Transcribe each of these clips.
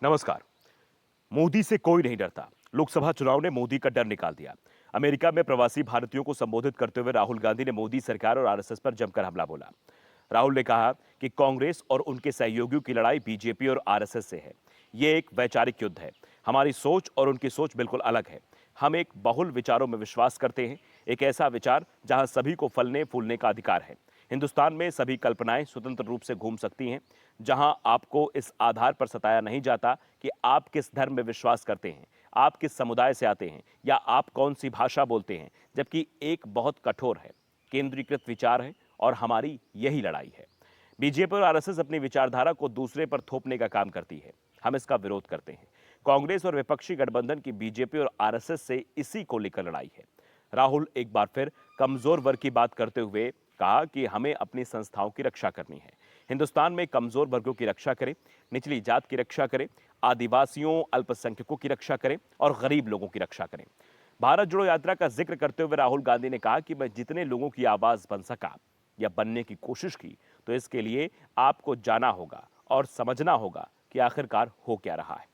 नमस्कार। मोदी से कोई नहीं डरता। लोकसभा चुनाव ने मोदी का डर निकाल दिया। अमेरिका में प्रवासी भारतीयों को संबोधित करते हुए राहुल गांधी ने मोदी सरकार और आरएसएस पर जमकर हमला बोला। राहुल ने कहा कि कांग्रेस और उनके सहयोगियों की लड़ाई बीजेपी और आरएसएस से है। ये एक वैचारिक युद्ध है। हमारी सोच और उनकी सोच बिल्कुल अलग है। हम एक बहुल विचारों में विश्वास करते हैं, एक ऐसा विचार जहां सभी को फलने फूलने का अधिकार है। हिंदुस्तान में सभी कल्पनाएं स्वतंत्र रूप से घूम सकती हैं, जहां आपको इस आधार पर सताया नहीं जाता कि आप किस धर्म में विश्वास करते हैं, आप किस समुदाय से आते हैं या आप कौन सी भाषा बोलते हैं। जबकि एक बहुत कठोर है, केंद्रीकृत विचार है और हमारी यही लड़ाई है। बीजेपी और आरएसएस अपनी विचारधारा को दूसरे पर थोपने का काम करती है। हम इसका विरोध करते हैं। कांग्रेस और विपक्षी गठबंधन की बीजेपी और आरएसएस से इसी को लेकर लड़ाई है। राहुल एक बार फिर कमजोर वर्ग की बात करते हुए कहा कि हमें अपनी संस्थाओं की रक्षा करनी है। हिंदुस्तान में कमजोर वर्गों की रक्षा करें, निचली जात की रक्षा करें, आदिवासियों, अल्पसंख्यकों की रक्षा करें और गरीब लोगों की रक्षा करें। भारत जोड़ो यात्रा का जिक्र करते हुए राहुल गांधी ने कहा कि मैं जितने लोगों की आवाज बन सका या बनने की कोशिश की, तो इसके लिए आपको जाना होगा और समझना होगा कि आखिरकार हो क्या रहा है।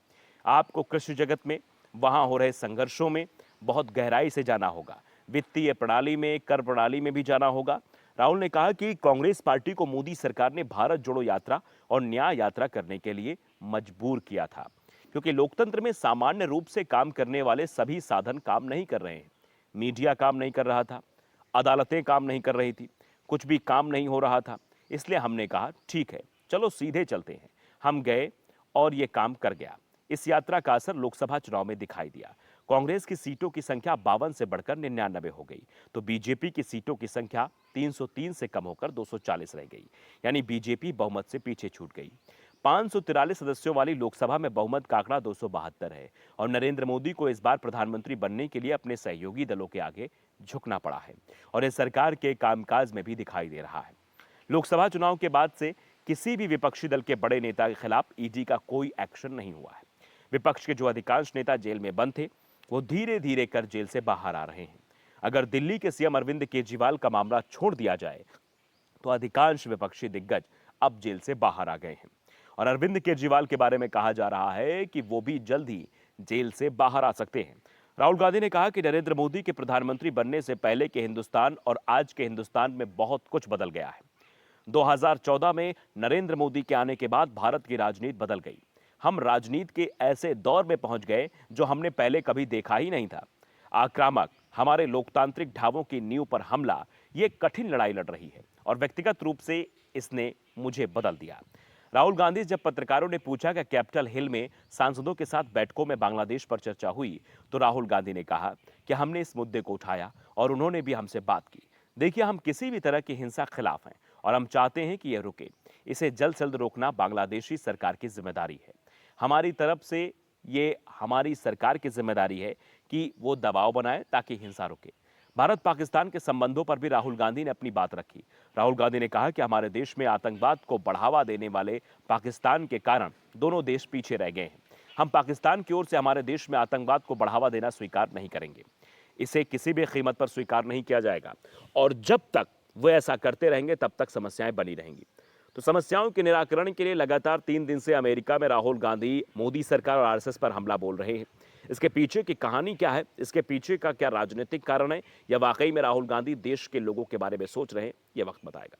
आपको कृषि जगत में वहां हो रहे संघर्षों में बहुत गहराई से जाना होगा, वित्तीय प्रणाली में, कर प्रणाली में भी जाना होगा। राहुल ने कहा कि कांग्रेस पार्टी को मोदी सरकार ने भारत जोड़ो यात्रा और न्याय यात्रा करने के लिए मजबूर किया था, क्योंकि लोकतंत्र में सामान्य रूप से काम करने वाले सभी साधन काम नहीं कर रहे हैं। मीडिया काम नहीं कर रहा था, अदालतें काम नहीं कर रही थी, कुछ भी काम नहीं हो रहा था। इसलिए हमने कहा ठीक है, चलो सीधे चलते हैं। हम गए और ये काम कर गया। इस यात्रा का असर लोकसभा चुनाव में दिखाई दिया। कांग्रेस की सीटों की संख्या 52 से बढ़कर 99 हो गई, तो बीजेपी की सीटों की संख्या 303 से कम होकर 240 रह गई। यानी बीजेपी बहुमत से पीछे छूट गई। 543 सदस्यों वाली लोकसभा में बहुमत का आंकड़ा 272 है और नरेंद्र मोदी को इस बार प्रधानमंत्री बनने के लिए अपने सहयोगी दलों के आगे झुकना पड़ा है और इस सरकार के कामकाज में भी दिखाई दे रहा है। लोकसभा चुनाव के बाद से किसी भी विपक्षी दल के बड़े नेता के खिलाफ ईडी का कोई एक्शन नहीं हुआ है। विपक्ष के जो अधिकांश नेता जेल में बंद थे, वो धीरे धीरे कर जेल से बाहर आ रहे हैं। अगर दिल्ली के सीएम अरविंद केजरीवाल का मामला छोड़ दिया जाए, तो अधिकांश विपक्षी दिग्गज अब जेल से बाहर आ गए हैं और अरविंद केजरीवाल के बारे में कहा जा रहा है कि वो भी जल्द ही जेल से बाहर आ सकते हैं। राहुल गांधी ने कहा कि नरेंद्र मोदी के प्रधानमंत्री बनने से पहले के हिंदुस्तान और आज के हिंदुस्तान में बहुत कुछ बदल गया है। 2014 में नरेंद्र मोदी के आने के बाद भारत की राजनीति बदल गई। हम राजनीति के ऐसे दौर में पहुंच गए जो हमने पहले कभी देखा ही नहीं था। आक्रामक, हमारे लोकतांत्रिक ढांवों की नींव पर हमला, ये कठिन लड़ाई लड़ रही है और व्यक्तिगत रूप से इसने मुझे बदल दिया। राहुल गांधी जब पत्रकारों ने पूछा कि कैपिटल हिल में सांसदों के साथ बैठकों में बांग्लादेश पर चर्चा हुई, तो राहुल गांधी ने कहा कि हमने इस मुद्दे को उठाया और उन्होंने भी हमसे बात की। देखिए, हम किसी भी तरह की हिंसा के खिलाफ हैं और हम चाहते हैं कि यह रुके। इसे जल्द से जल्द रोकना बांग्लादेशी सरकार की जिम्मेदारी है। हमारी तरफ से ये हमारी सरकार की जिम्मेदारी है कि वो दबाव बनाए ताकि हिंसा रुके। भारत पाकिस्तान के संबंधों पर भी राहुल गांधी ने अपनी बात रखी। राहुल गांधी ने कहा कि हमारे देश में आतंकवाद को बढ़ावा देने वाले पाकिस्तान के कारण दोनों देश पीछे रह गए हैं। हम पाकिस्तान की ओर से हमारे देश में आतंकवाद को बढ़ावा देना स्वीकार नहीं करेंगे। इसे किसी भी कीमत पर स्वीकार नहीं किया जाएगा और जब तक वो ऐसा करते रहेंगे तब तक समस्याएं बनी रहेंगी। तो समस्याओं के निराकरण के लिए लगातार 3 दिन से अमेरिका में राहुल गांधी मोदी सरकार और आरएसएस पर हमला बोल रहे हैं। इसके पीछे की कहानी क्या है, इसके पीछे का क्या राजनीतिक कारण है, या वाकई में राहुल गांधी देश के लोगों के बारे में सोच रहे हैं, ये वक्त बताएगा।